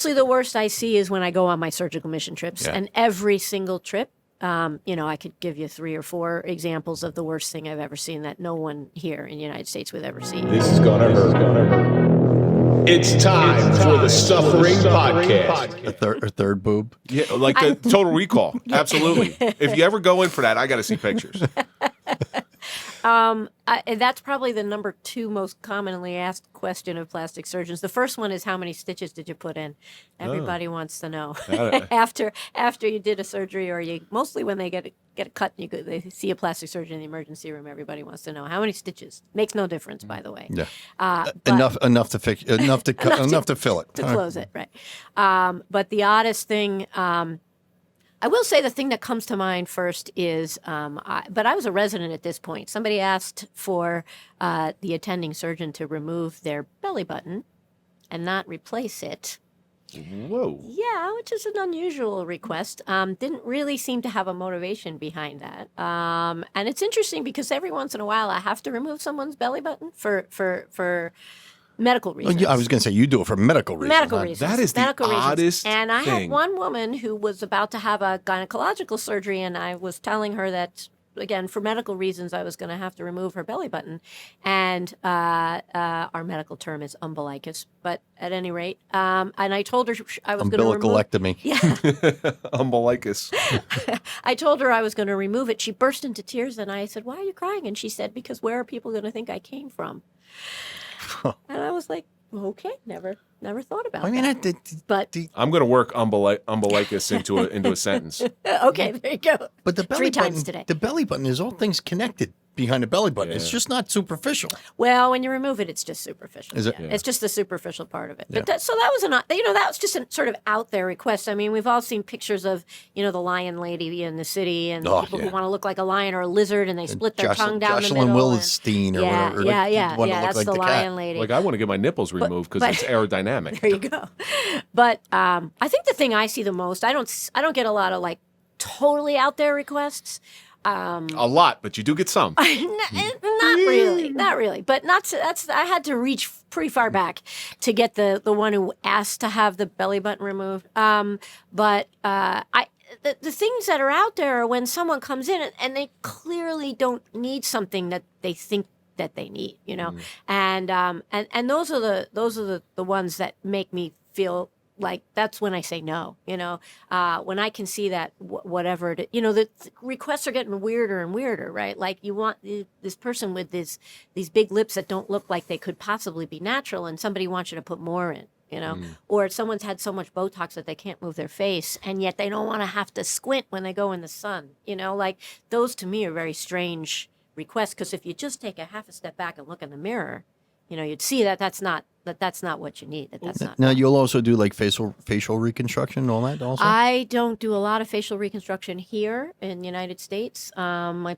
So the worst I see is when I go on my surgical mission trips, and every single trip, I could give you 3 or 4 examples of the worst thing I've ever seen that no one here in the United States would ever see. This is gonna hurt. It's time for the Suffering Podcast. A third boob. Yeah, like the Total Recall. Absolutely. If you ever go in for that, I got to see pictures. That's probably the number 2 most commonly asked question of plastic surgeons. The first one is, how many stitches did you put in? Everybody wants to know. after you did a surgery, or mostly when they get a cut and they see a plastic surgeon in the emergency room, everybody wants to know how many stitches. Makes no difference, by the way. Yeah. Enough to fix, enough to fill it. To close it, right. But the oddest thing, I will say the thing that comes to mind first is, but I was a resident at this point. Somebody asked for the attending surgeon to remove their belly button and not replace it. Whoa. Yeah, which is an unusual request. Didn't really seem to have a motivation behind that. And it's interesting because every once in a while I have to remove someone's belly button for medical reasons. I was going to say, you do it for medical reasons. Medical reasons. That is the oddest thing. And I had one woman who was about to have a gynecological surgery, and I was telling her that, again, for medical reasons, I was going to have to remove her belly button. And our medical term is umbilicus. But at any rate, and I told her I was going to remove... Umbilicalectomy. Yeah. Umbilicus. I told her I was going to remove it. She burst into tears, and I said, "Why are you crying?" And she said, "Because where are people going to think I came from?" And I was like, okay, never thought about that. But I'm going to work umbilicus into a sentence. Okay, there you go. But the belly 3 button, times today. The belly button is all things connected behind the belly button. Yeah. It's just not superficial. Well, when you remove it, it's just superficial. Is it? Yeah. It's just the superficial part of it. Yeah. But so that was that was just a sort of out there request. I mean, we've all seen pictures of the lion lady in the city, and people who want to look like a lion or a lizard, and they split their tongue down the middle. Jocelyn Wildenstein or whatever. Yeah. That's like the lion lady. Like, I want to get my nipples removed because it's aerodynamic. There you go. But I think the thing I see the most, I don't get a lot of like totally out there requests. A lot, but you do get some. Not really. But I had to reach pretty far back to get the one who asked to have the belly button removed. But the things that are out there are when someone comes in and they clearly don't need something that they think that they need, and those are the ones that make me feel like that's when I say no, when I can see that whatever it, the requests are getting weirder and weirder, right? Like you want this person with these big lips that don't look like they could possibly be natural, and somebody wants you to put more in, or someone's had so much Botox that they can't move their face, and yet they don't want to have to squint when they go in the sun, like those to me are very strange requests, because if you just take a half a step back and look in the mirror, you'd see that that's not what you need. That's not. Now you'll also do like facial reconstruction and all that also? I don't do a lot of facial reconstruction here in the United States. My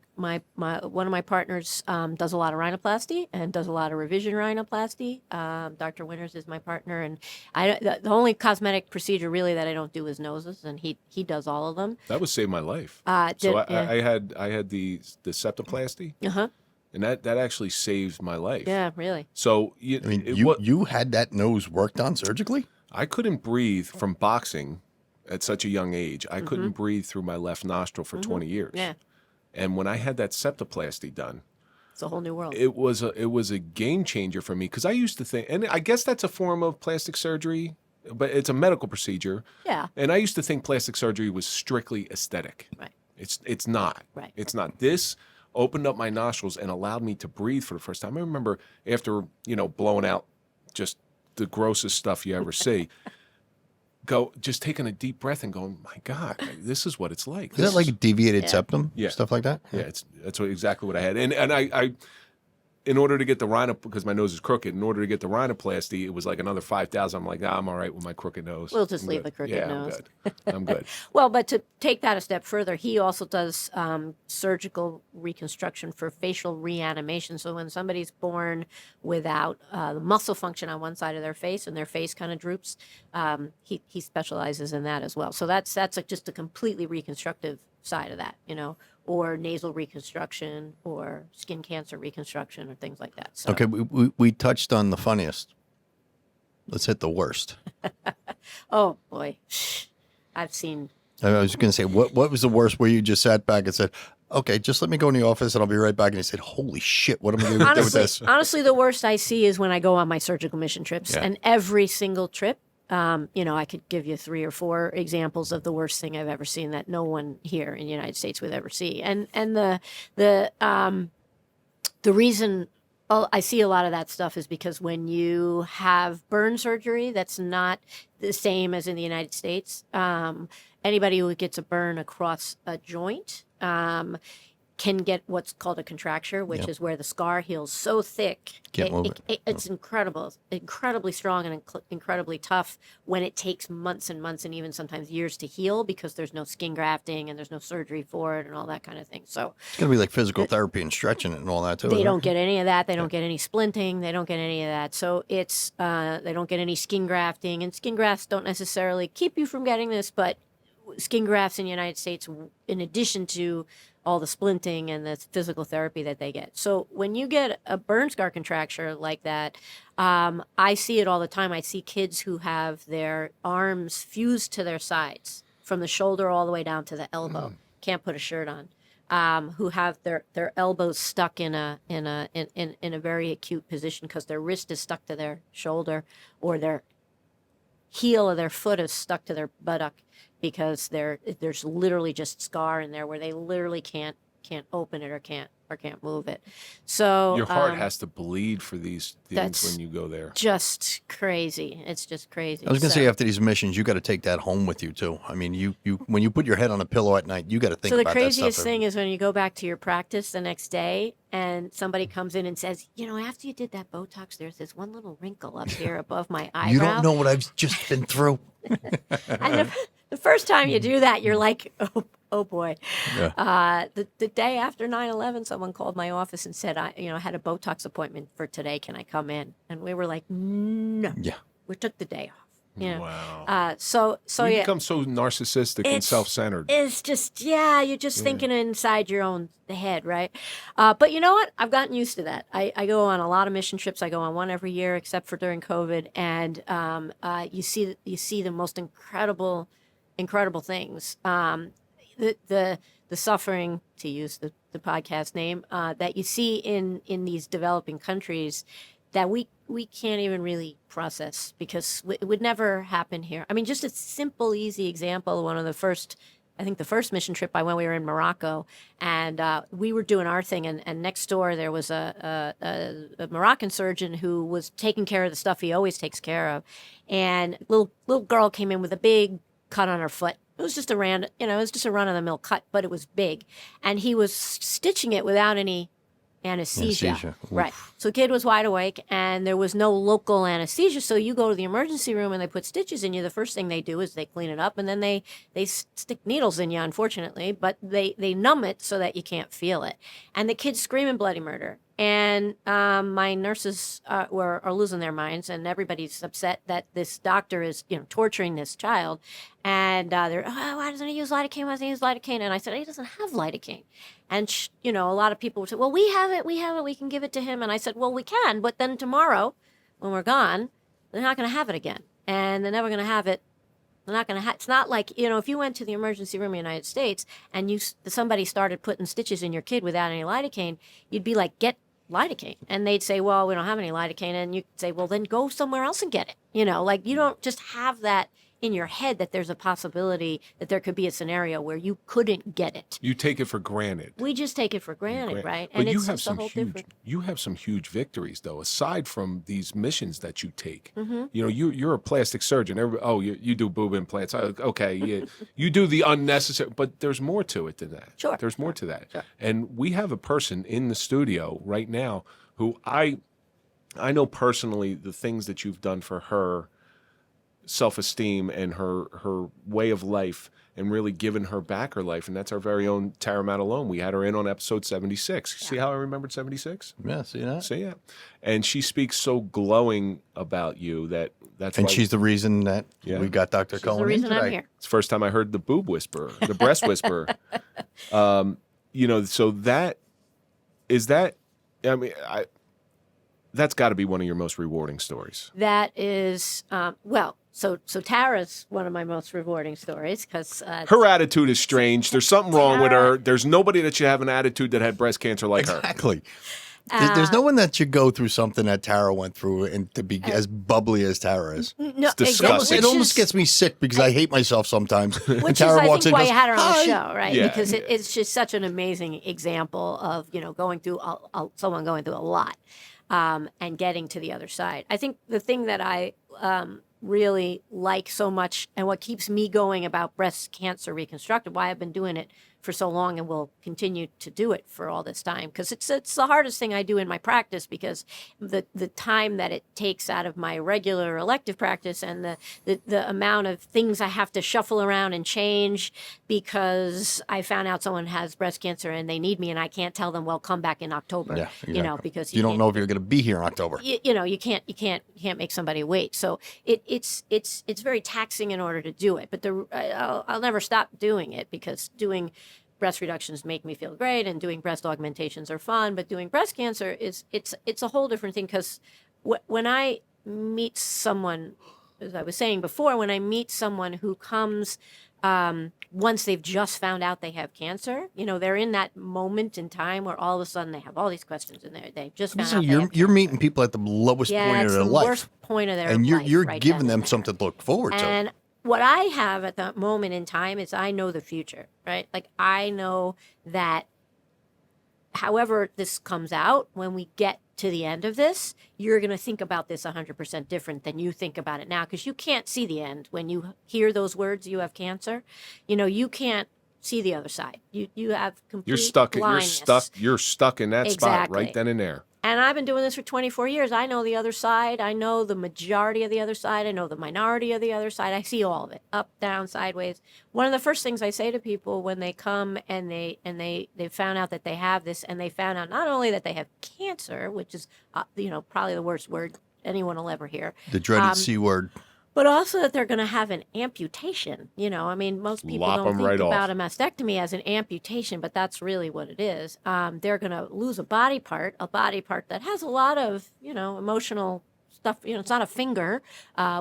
one of my partners does a lot of rhinoplasty and does a lot of revision rhinoplasty. Dr. Winters is my partner, and the only cosmetic procedure really that I don't do is noses, and he does all of them. That would save my life. I had the septoplasty. And that actually saved my life. Yeah, really. So you had that nose worked on surgically? I couldn't breathe from boxing at such a young age. I couldn't breathe through my left nostril for 20 years. Yeah. And when I had that septoplasty done, it's a whole new world. It was a game changer for me, because I used to think, and I guess that's a form of plastic surgery, but it's a medical procedure. Yeah. And I used to think plastic surgery was strictly aesthetic. Right. It's not. Right. It's not. This opened up my nostrils and allowed me to breathe for the first time. I remember after, blowing out just the grossest stuff you ever see, just taking a deep breath and going, my God, this is what it's like. Is that like a deviated septum? Yeah. Stuff like that? Yeah, that's exactly what I had. And I in order to get the because my nose is crooked, in order to get the rhinoplasty, it was like another $5,000. I'm like, I'm all right with my crooked nose. We'll just leave the crooked nose. I'm good. Well, but to take that a step further, he also does surgical reconstruction for facial reanimation. So when somebody's born without the muscle function on one side of their face and their face kind of droops, he specializes in that as well. So that's just a completely reconstructive side of that, or nasal reconstruction or skin cancer reconstruction or things like that. So. Okay, we touched on the funniest. Let's hit the worst. Oh boy, I've seen. I was going to say, what was the worst where you just sat back and said, okay, just let me go in the office and I'll be right back. And you said, holy shit, what am I going to do with this? Honestly, the worst I see is when I go on my surgical mission trips, Yeah. and every single trip, I could give you 3 or 4 examples of the worst thing I've ever seen that no one here in the United States would ever see. And the reason I see a lot of that stuff is because when you have burn surgery, that's not the same as in the United States. Anybody who gets a burn across a joint can get what's called a contracture, which is where the scar heals so thick. Can't move it. It's incredibly strong and incredibly tough when it takes months and months and even sometimes years to heal because there's no skin grafting and there's no surgery for it and all that kind of thing. So It's going to be like physical therapy and stretching it and all that too. they isn't don't it? get any of that. They don't get any splinting. They don't get any of that. So it's they don't get any skin grafting, and skin grafts don't necessarily keep you from getting this, but skin grafts in the United States, in addition to all the splinting and the physical therapy that they get. So when you get a burn scar contracture like that, I see it all the time. I see kids who have their arms fused to their sides from the shoulder all the way down to the elbow. Can't put a shirt on. Who have their elbows stuck in a very acute position because their wrist is stuck to their shoulder, or their heel of their foot is stuck to their buttock because there's literally just scar in there where they literally can't open it or can't move it. So Your heart has to bleed for these things that's when you go there. just crazy. It's just crazy. I was going to say, after these missions, you got to take that home with you too. I mean, you when you put your head on a pillow at night, you got to think So the about that craziest stuff. thing is when you go back to your practice the next day and somebody comes in and says, after you did that Botox, there's this one little wrinkle up here above my eyebrow. You don't know what I've just been through. And the first time you do that, you're like, oh boy. Yeah. The day after 9/11, someone called my office and said, I had a Botox appointment for today. Can I come in? And we were like, no. Yeah. We took the day off. Wow. So We yeah. become so narcissistic and self-centered. It's just, you're just thinking inside your own head, right? But you know what? I've gotten used to that. I go on a lot of mission trips. I go on one every year, except for during COVID. And you see the most incredible things. The suffering, to use the podcast name, that you see in these developing countries that we can't even really process because it would never happen here. I mean, just a simple, easy example. The first mission trip I went, we were in Morocco, and we were doing our thing, and next door there was a Moroccan surgeon who was taking care of the stuff he always takes care of, and little girl came in with a big cut on her foot. It was just a run of the mill cut, but it was big, and he was stitching it without any anesthesia. Right. So the kid was wide awake and there was no local anesthesia. So you go to the emergency room and they put stitches in you. The first thing they do is they clean it up and then they stick needles in you, unfortunately, but they numb it so that you can't feel it. And the kid's screaming bloody murder. And my nurses are losing their minds, and everybody's upset that this doctor is, torturing this child. And they're, why doesn't he use lidocaine? Why doesn't he use lidocaine? And I said, he doesn't have lidocaine. And a lot of people would say, well, we have it, we can give it to him. And I said, well, we can, but then tomorrow, when we're gone, they're not going to have it again, and they're never going to have it. They're not going to. It's not like if you went to the emergency room in the United States and somebody started putting stitches in your kid without any lidocaine, you'd be like, get lidocaine, and they'd say, well, we don't have any lidocaine, and you'd say, well, then go somewhere else and get it. You don't just have that in your head that there's a possibility that there could be a scenario where you couldn't get it. You take it for granted. We just take it for granted, right? But And you it's have just a some whole huge, different. you have some huge victories though, aside from these missions that you take. Mm-hmm. You're a plastic surgeon. You do boob implants. Okay, you do the unnecessary, but there's more to it than that. Sure. There's more to that. Sure. And we have a person in the studio right now who I know personally the things that you've done for her self-esteem and her way of life, and really given her back her life. And that's our very own Tara Matalone. We had her in on episode 76. See how I remembered 76? Yeah, see that? See it. And she speaks so glowing about you that's And why she's the reason that we got Dr. Cohen the in reason today. I'm here. it's the first time I heard the boob whisperer, the breast whisperer. So that is that. I mean, That's got to be one of your most rewarding stories. That is, so Tara's one of my most rewarding stories because Her attitude is strange. There's something wrong with Tara- her. There's nobody that should have an attitude that had breast cancer like her. Exactly. There's no one that should go through something that Tara went through and to be as bubbly as Tara is. no, disgusting. It almost gets me sick because I hate myself sometimes. And Which Tara is, I walks think, in why and you goes, had her on the "Hi." show, right? Yeah. Because it's just such an amazing example of going through someone going through a lot and getting to the other side. I think the thing that I really like so much and what keeps me going about breast cancer reconstructive, why I've been doing it for so long and will continue to do it for all this time, because it's the hardest thing I do in my practice, because the time that it takes out of my regular elective practice and the amount of things I have to shuffle around and change because I found out someone has breast cancer and they need me and I can't tell them, well, come back in October. Yeah, exactly. Because you don't know if you're going to be here in October. you can't make somebody wait. So it's very taxing in order to do it. But I'll never stop doing it, because doing breast reductions make me feel great, and doing breast augmentations are fun. But doing breast cancer it's a whole different thing, because when I meet someone, as I was saying before, when I meet someone who comes once they've just found out they have cancer, they're in that moment in time where all of a sudden they have all these questions in there. They've just found out. You're meeting people at the lowest point of it's their the life. worst point of their And life. you're right giving then them and something to look forward to. And what I have at that moment in time is I know the future, right? Like, I know that however this comes out, when we get to the end of this, you're going to think about this 100% different than you think about it now, because you can't see the end. When you hear those words, you have cancer, you can't see the other side. You have complete blindness. You're stuck in that spot Exactly. right then and there. And I've been doing this for 24 years. I know the other side. I know the majority of the other side. I know the minority of the other side. I see all of it, up, down, sideways. One of the first things I say to people when they come and they found out that they have this, and they found out not only that they have cancer, which is probably the worst word anyone will ever hear, The dreaded C word. but also that they're going to have an amputation. Most people Lop don't 'em think right about off. a mastectomy as an amputation, but that's really what it is. They're going to lose a body part that has a lot of, emotional stuff. It's not a finger,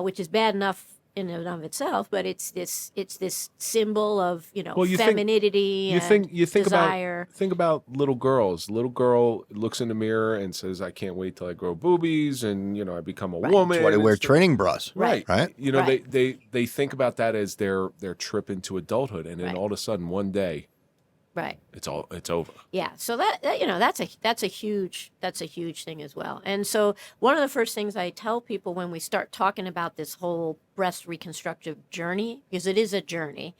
which is bad enough in and of itself, but it's this symbol of, femininity and desire. Think about little girls. Little girl looks in the mirror and says, "I can't wait till I grow boobies and I become a woman." That's why they wear It's- training bras. Right. Right? Right. They think about that as their trip into adulthood, and then Right. all of a sudden one day Right. it's over. Yeah, so that's a huge thing as well. And so one of the first things I tell people when we start talking about this whole breast reconstructive journey, because it is a journey,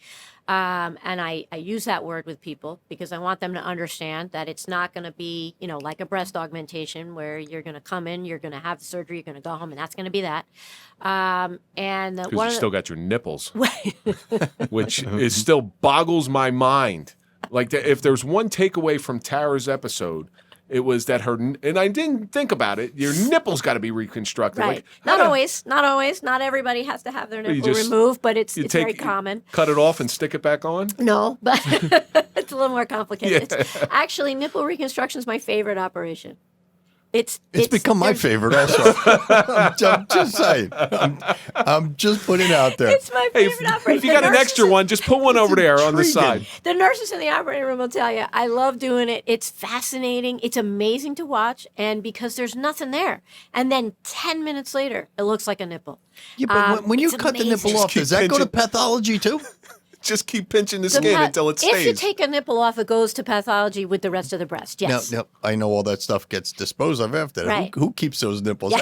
and I use that word with people because I want them to understand that it's not going to be like a breast augmentation where you're going to come in, you're going to have the surgery, you're going to go home, and that's going to be that. And Because one you of still got your nipples, which is still boggles my mind. Like, if there's one takeaway from Tara's episode, it was that and I didn't think about it, your nipples got to be reconstructed. right, Like, not always, not everybody has to have their You nipple just- removed, but it's you very common. cut it off and stick it back on. No, but it's a little more complicated. Yeah. Actually, nipple reconstruction is my favorite operation. It's become my there's- favorite also. I'm just saying. I'm just putting it out there. It's my Hey, favorite operation. if you got an extra one, just put one over there on the intriguing. side. The nurses in the operating room will tell you, I love doing it. It's fascinating. It's amazing to watch. And because there's nothing there. And then 10 minutes later, it looks like a nipple. Yeah, but when you it's cut the nipple amazing. off, Just does that keep go to pinching. pathology too? Just keep pinching the The skin pa- until it stays. If you take a nipple off, it goes to pathology with the rest of the breast. Yes. No, I know all that stuff gets disposed of after. Right. Who keeps those nipples? Yeah.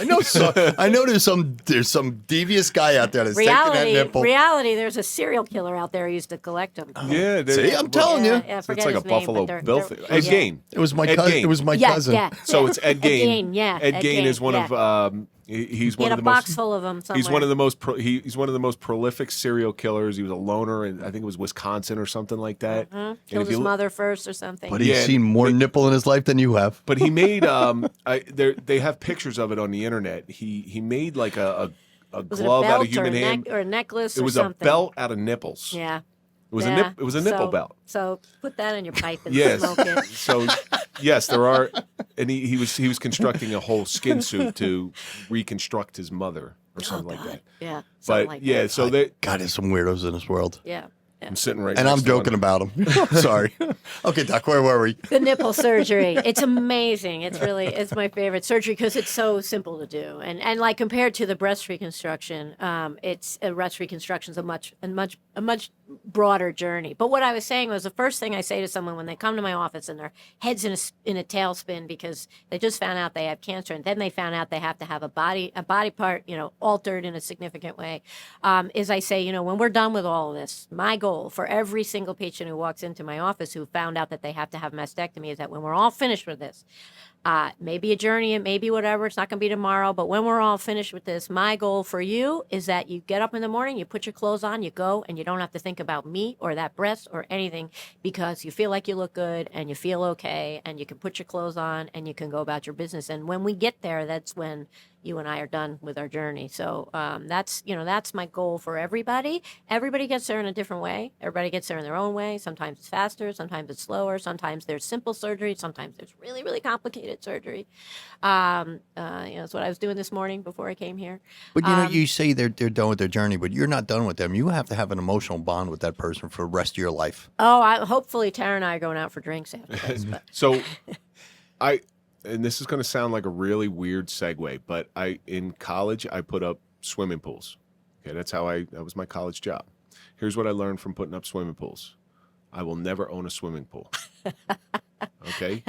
I know there's some devious guy out there that's taking that nipple. Reality, there's a serial killer out there who used to collect them. Yeah, See, I'm telling you. Yeah, I It's forget like a his name, Buffalo but they're- Bill they're- thing. Ed yeah. Gain. It was my Ed cousin. Gain. It was my Yeah, cousin. yeah. So it's Ed Gain. Gain, yeah. Ed Gain is one of he's He one had of a the box most full of them somewhere. he's one of the most he's one of the most prolific serial killers. He was a loner, and I think it was Wisconsin or something like that. And Killed if his you look- mother first or something. But he's Yeah, seen more nipple in his life than you have. But he made they have pictures of it on the internet. He made like a was it a glove out belt of human hand. or a necklace It or was something? a belt out of nipples. Yeah. It was Yeah. a nipple So- belt. So put that in your pipe and Yes. smoke it. So Yes, there are, and he was constructing a whole skin suit to reconstruct his mother or something like that. Yeah, something But like yeah, that. so they, God, there's some weirdos in this world. Yeah. I'm sitting right, And next I'm to joking one. about them. Sorry. Okay, Doc, where were we? The nipple surgery. It's amazing. It's my favorite surgery because it's so simple to do. And like compared to the breast reconstruction, it's breast reconstruction is a much broader journey. But what I was saying was the first thing I say to someone when they come to my office and their head's in a tailspin because they just found out they have cancer and then they found out they have to have a body part, altered in a significant way, is I say, when we're done with all of this, my goal for every single patient who walks into my office who found out that they have to have mastectomy is that when we're all finished with this, maybe a journey, it may be whatever, it's not going to be tomorrow, but when we're all finished with this, my goal for you is that you get up in the morning, you put your clothes on, you go, and you don't have to think about me or that breast or anything because you feel like you look good and you feel okay and you can put your clothes on and you can go about your business. And when we get there, that's when you and I are done with our journey. So that's my goal for everybody. Everybody gets there in a different way. Everybody gets there in their own way. Sometimes it's faster. Sometimes it's slower. Sometimes there's simple surgery. Sometimes there's really, really complicated surgery. That's what I was doing this morning before I came here. But you say they're done with their journey, but you're not done with them. You have to have an emotional bond with that person for the rest of your life. Hopefully Tara and I are going out for drinks after this. But. So and this is going to sound like a really weird segue, but in college, I put up swimming pools. Okay, that was my college job. Here's what I learned from putting up swimming pools. I will never own a swimming pool. Okay?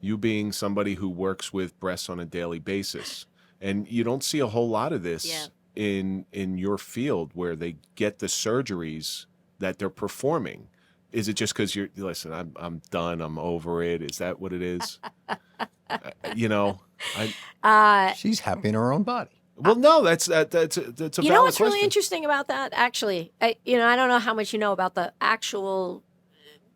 You being somebody who works with breasts on a daily basis, and you don't see a whole lot of this in your field where they get the surgeries that they're performing. Is it just because listen, I'm done, I'm over it? Is that what it is? She's happy in her own body. Well, no, that's a valid You know what's question. really interesting about that? Actually, I don't know how much you know about the actual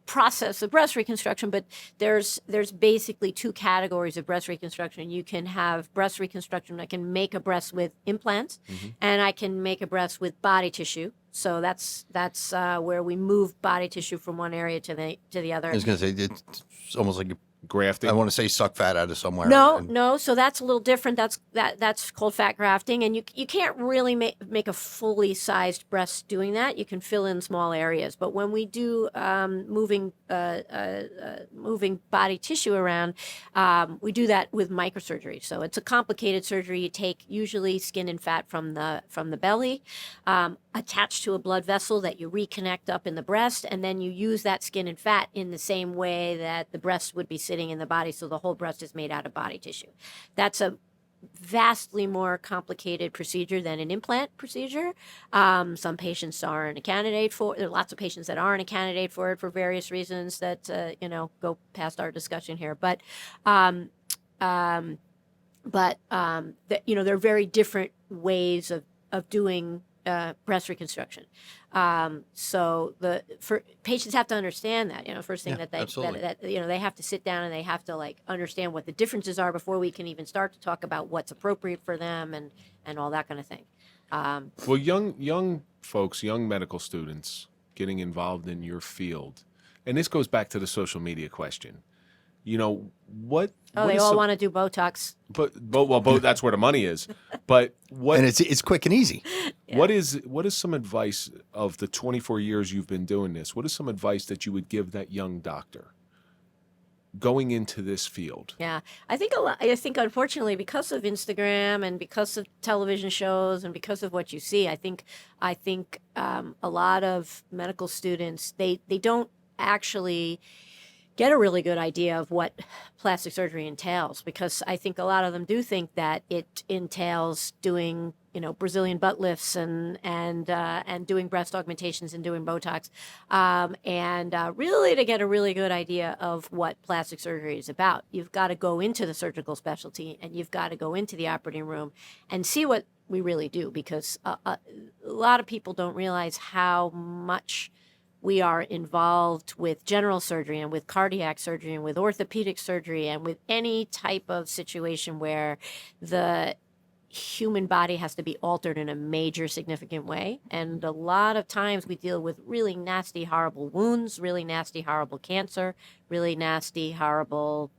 process of breast reconstruction, but there's basically two categories of breast reconstruction. You can have breast reconstruction. I can make a breast with implants, and I can make a breast with body tissue. So that's where we move body tissue from one area to the other. I was going to say, it's almost like Grafting. I want to say suck fat out of somewhere. No. So that's a little different. That's called fat grafting, and you can't really make a fully sized breast doing that. You can fill in small areas, but when we do moving body tissue around, we do that with microsurgery. So it's a complicated surgery. You take usually skin and fat from the belly, attached to a blood vessel that you reconnect up in the breast, and then you use that skin and fat in the same way that the breast would be sitting in the body, so the whole breast is made out of body tissue. That's a vastly more complicated procedure than an implant procedure. Some patients aren't a candidate for it. There are lots of patients that aren't a candidate for it for various reasons that go past our discussion here. But there are very different ways of doing breast reconstruction. So patients have to understand that, first thing that they have to sit down and they have to understand what the differences are before we can even start to talk about what's appropriate for them and all that kind of thing. Well, young folks, young medical students getting involved in your field, and this goes back to the social media question. What? They all want to do Botox. But that's where the money is. But what? And it's quick and easy. Yeah. What is some advice of the 24 years you've been doing this? What is some advice that you would give that young doctor going into this field? Yeah, I think unfortunately because of Instagram and because of television shows and because of what you see, I think a lot of medical students they don't actually get a really good idea of what plastic surgery entails, because I think a lot of them do think that it entails doing Brazilian butt lifts and doing breast augmentations and doing Botox, really to get a really good idea of what plastic surgery is about, you've got to go into the surgical specialty and you've got to go into the operating room and see what we really do, because a lot of people don't realize how much we are involved with general surgery and with cardiac surgery and with orthopedic surgery and with any type of situation where the human body has to be altered in a major significant way, and a lot of times we deal with really nasty horrible wounds, really nasty horrible cancer, really nasty horrible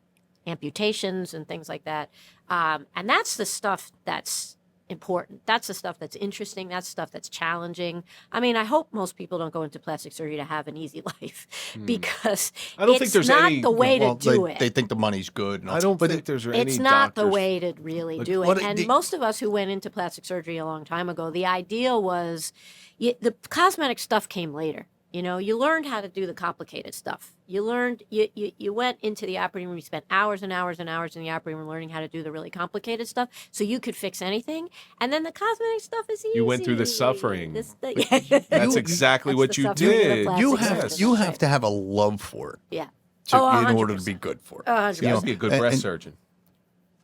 amputations and things like that, and that's the stuff that's important. That's the stuff that's interesting. That's stuff that's challenging. I mean, I hope most people don't go into plastic surgery to have an easy life, because I don't it's think there's not any- the way Well, to do it. they think the money's good. And all. I don't But think there's any It's not the doctors- way to really Like, do what it. it- And the- most of us who went into plastic surgery a long time ago, the idea was the cosmetic stuff came later. You know, you learned how to do the complicated stuff. You learned, you went into the operating room, you spent hours and hours and hours in the operating room learning how to do the really complicated stuff so you could fix anything. And then the cosmetic stuff is easy. You went through the suffering. That's exactly what you the suffering of the did. plastic you surgeon. have you have Right. to have a love for it Yeah. to, Oh, in order to 100%. be good for it. 100%. You have to be a good And- breast and- surgeon.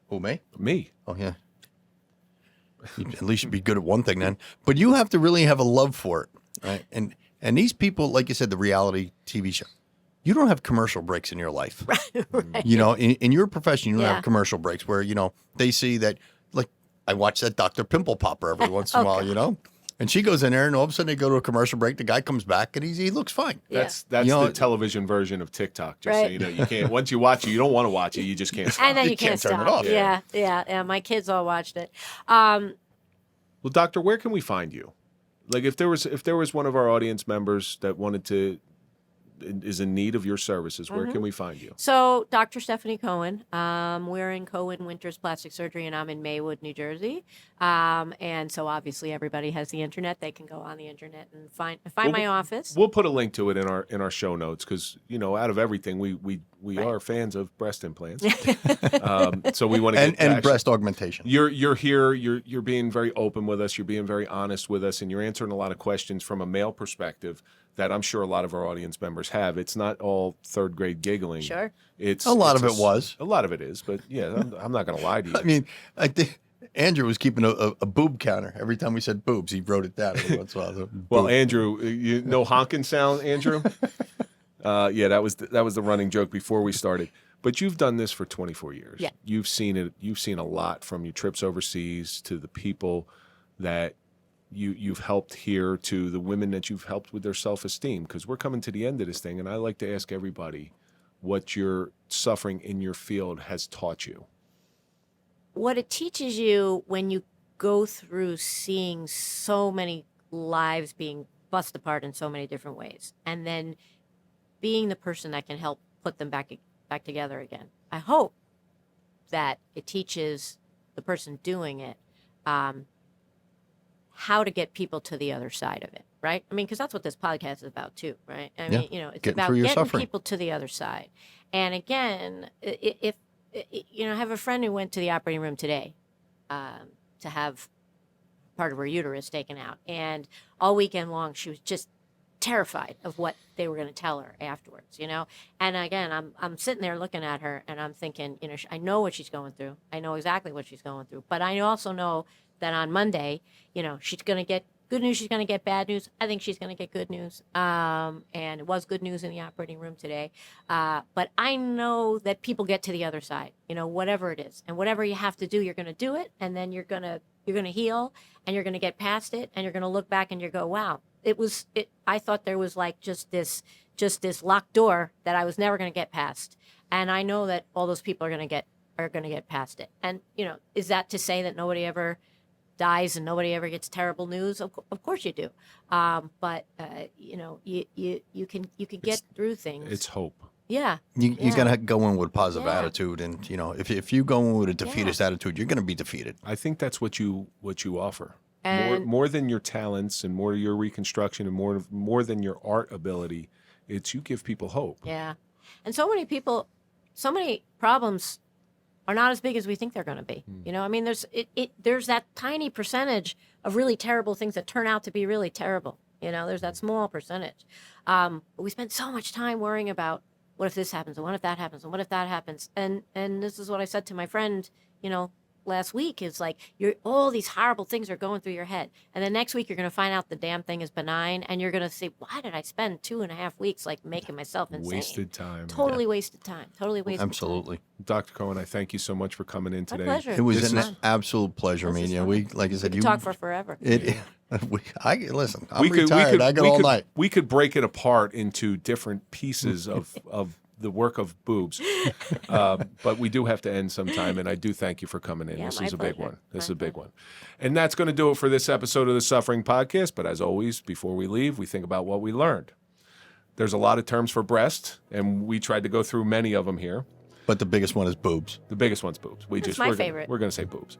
Who, me? Me. Oh yeah. At least you'd be good at one thing then. But you have to really have a love for it, right? And these people, like you said, the reality TV show, you don't have commercial breaks in your life. Right. You know, in your profession, you don't Yeah. have commercial breaks where, you know, they see that, like, I watch that Dr. Pimple Popper every once in a while, you know? And she goes in there and all of a sudden they go to a commercial break. The guy comes back and he looks fine. Yeah. That's You know, the television version of TikTok. Just so Right. you know, you can't. Once you watch it, you don't want to watch it. You just can't stop. And then You you can't can't turn it stop. off. Yeah. My kids all watched it. Well, doctor, where can we find you? Like, if there was one of our audience members that is in need of your services, where can we find you? So, Dr. Stephanie Cohen, we're in Cohen Winters Plastic Surgery, and I'm in Maywood, New Jersey. And so, obviously, everybody has the internet. They can go on the internet and find my office. We'll put a link to it in our show notes because, you know, out of everything, we Right. are fans of breast implants. So we want to And breast augmentation. You're here. You're being very open with us. You're being very honest with us, and you're answering a lot of questions from a male perspective that I'm sure a lot of our audience members have. It's not all third grade giggling. Sure. It's A lot of it's it was. A lot of it is, but yeah, I'm not going to lie to you. I mean, I think Andrew was keeping a boob counter. Every time we said boobs, he wrote it down every once in a while. Well, Boob. Andrew, you know honking sound, Andrew. Yeah, that was the running joke before we started. But you've done this for 24 years. Yeah. You've seen it. You've seen a lot, from your trips overseas to the people that you've helped here to the women that you've helped with their self-esteem. Because we're coming to the end of this thing, and I like to ask everybody what your suffering in your field has taught you. What it teaches you when you go through seeing so many lives being bust apart in so many different ways, and then being the person that can help put them back together again. I hope that it teaches the person doing it how to get people to the other side of it, right? I mean, because that's what this podcast is about too, right? I mean, you know, it's Getting about through your getting suffering. people to the other side. And again, if you know, I have a friend who went to the operating room today to have part of her uterus taken out, and all weekend long she was just terrified of what they were going to tell her afterwards, you know. And again, I'm sitting there looking at her, and I'm thinking, you know, I know what she's going through. I know exactly what she's going through. But I also know that on Monday, you know, she's going to get good news. She's going to get bad news. I think she's going to get good news. And it was good news in the operating room today. But I know that people get to the other side, you know, whatever it is, and whatever you have to do, you're going to do it, and then you're going to heal, and you're going to get past it, and you're going to look back and you go, wow. I thought there was like just this locked door that I was never going to get past, and I know that all those people are going to get past it. And you know, is that to say that nobody ever dies and nobody ever gets terrible news? Of course you do, but you know, you can get through things. It's hope. Yeah. You gotta go in with a positive Yeah. attitude, and you know, if you go in with a defeatist attitude, you're gonna be defeated. I think that's what you offer. And- More than your talents and more your reconstruction and more than your art ability, it's you give people hope. Yeah. And so many problems are not as big as we think they're going to be. You know, I mean, there's that tiny percentage of really terrible things that turn out to be really terrible. You know, there's that small percentage. But we spend so much time worrying about what if this happens, and what if that happens, and what if that happens. And this is what I said to my friend, you know, last week is like all these horrible things are going through your head, and the next week you're going to find out the damn thing is benign, and you're going to say, why did I spend 2.5 weeks like making myself insane? Wasted time. Totally wasted time. Totally wasted Absolutely. Dr. Cohen, I thank you so much for coming in time. today. My pleasure. It was This an is fun. absolute pleasure This is meeting you. fun. We, like I said, We could talk for forever. Listen, I'm retired. I got all night. We could break it apart into different pieces of the work of boobs. But we do have to end sometime, and I do thank you for coming in. Yeah, This my is a big pleasure. one. This is My a big one. And that's going to do it for this episode of the Suffering Podcast. But as always, before we leave, we think about what we learned. There's a lot of terms for breast, and we tried to go through many of them here. But the biggest one is boobs. The biggest one's boobs. That's my favorite. We're going to say boobs.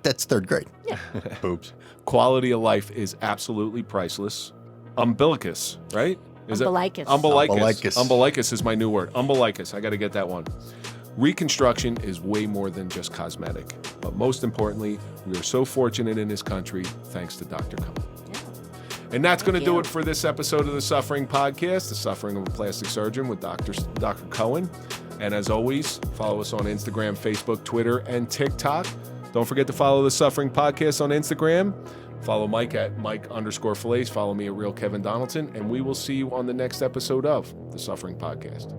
That's third grade. Yeah. Boobs. Quality of life is absolutely priceless. Umbilicus, right? Umbilicus. Umbilicus. Umbilicus is my new word. Umbilicus. I got to get that one. Reconstruction is way more than just cosmetic. But most importantly, we are so fortunate in this country thanks to Dr. Cohen. And that's going to do it for this episode of the Suffering Podcast, The Suffering of a Plastic Surgeon with Dr. Cohen. And as always, follow us on Instagram, Facebook, Twitter, and TikTok. Don't forget to follow the Suffering Podcast on Instagram. Follow Mike at Mike_Failace. Follow me at Real Kevin Donaldson. And we will see you on the next episode of the Suffering Podcast.